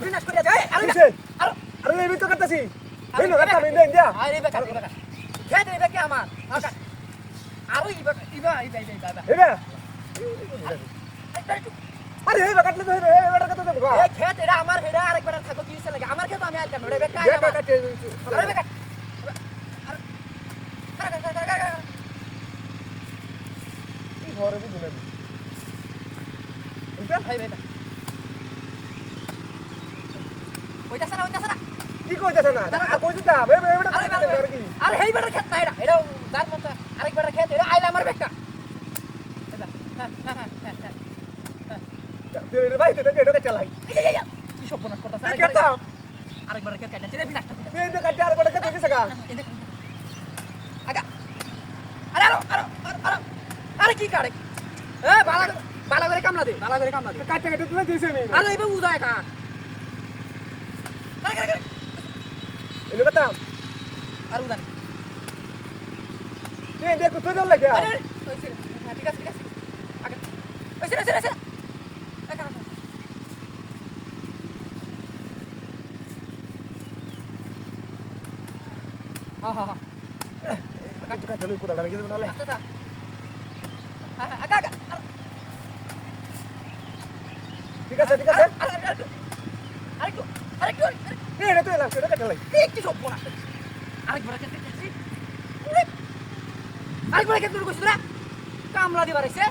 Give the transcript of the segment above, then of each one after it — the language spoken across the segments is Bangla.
বিনাশ করে যায় আরে আরে এই তো করতেছি এই না কাটা বিন্দে ইন্ডিয়া আরে বেকা খেত রে বেকা আমার আরো ইবা এবা আরে এই কাটলে তো এই বেটা কত দেব এই খেত এটা আমার হেডা আরেকবার থাকো কি হইছে লাগে আমার খেত আমি আর কেন রে বেকা বেটা কাটে আরে বেকা কি ঘরে বুঝু না এটা ভাই বেটা ওইটা সারা কি কইতাছ না আর কইছিস না বে বেটা কাটে কি আরে এই বেটা খেত না এটা যার মত আরেকবার খেত এটা আইলা আমার বেকা তেরে ভাই এটা চালাই কি সব বনাস করতাছ কেতাম আরেকবার খেত কাটা চিনে বিনাশ এই তো কাটে আর বড় কাটে দিছ গা আগা আরে আরে কি কাটে এ বালা করে কামলা দে কাটে কাটে তুই দিছ নি আরে এবে উদায় কা আরে এনে কাটাম আর উদান এই দেখ তো দল লাগে আরে ঠিক আছে আগা ওইসে হ্যাঁ কাটে কাটে লই কোদা লাগে না লে আচ্ছা আগা ঠিক আছে আরেকটু এই এটা তো এলাম এটা কাটে লাই কি সব বনাস আরেকবার খেত দিচ্ছি আরেকবার খেত করছিস না কামলা দিবার আইছে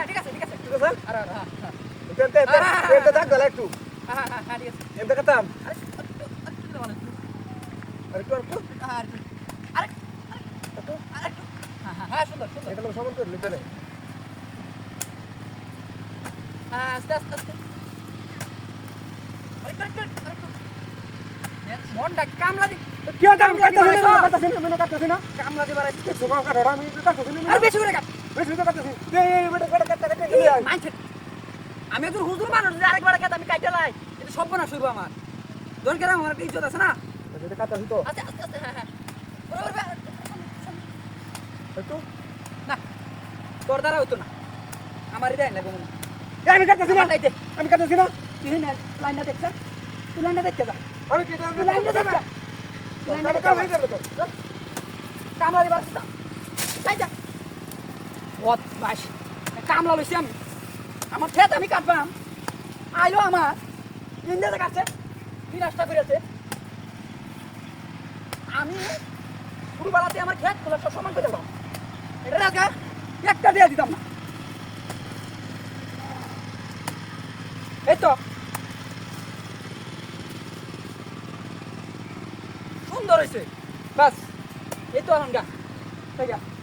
ঠিক আছে ঠিক আছে আরে এটা দেখ গলা একটু হ্যাঁ ঠিক আছে এমটা কাটাম আরে আরে একটু হ্যাঁ সুন্দর এটা লোক সমান করে লিখতে নেই হ্যাঁ আস্তে আরেকটু মনটা কামলা দি কি কাম কাটতাছ না কামলা দিবার আইছে সুমা কাটড়া আমি কাটতাছ না আর বেশি করে কাট বেশি তো কাটতাছ এই বেটা কাটতে মানছে আমি তোর হুজুর মানুষ যে আরেকবার খেত আমি কাইতে লাই এটা সব না শুরু আমার দরকার আমার একটা ইজ্জত আছে না এটা কাটতাছ তো আস্তে হ্যাঁ বরাবর একটু না তোর দ্বারা হইতো না আমারই দেয় লাগবে না আমি কাটতাছ না লাইতে আমি কাটতাছ না তুই না লাইনটা দেখছ তুই লাইনটা দেখতে যা আমি কি তুই লাইনটা দেখ লাইনটা কাম হয়ে যাবে তো কামলা দিবার আছে তাই যা বহুত বাস কামলা লইছি আমি আমার খেত আমি কাটবাম আইলো আমার ইন্ডিয়াতে কাটছে বিনাশটা করেছে আমি ছোটবেলাতে আমার খেত গুলো সব সমান করে দিলাম এটা রাখা একটা দিয়ে দিতাম না এই তো সুন্দর হয়েছে বাস এই তো আনন্দা ঠিক আছে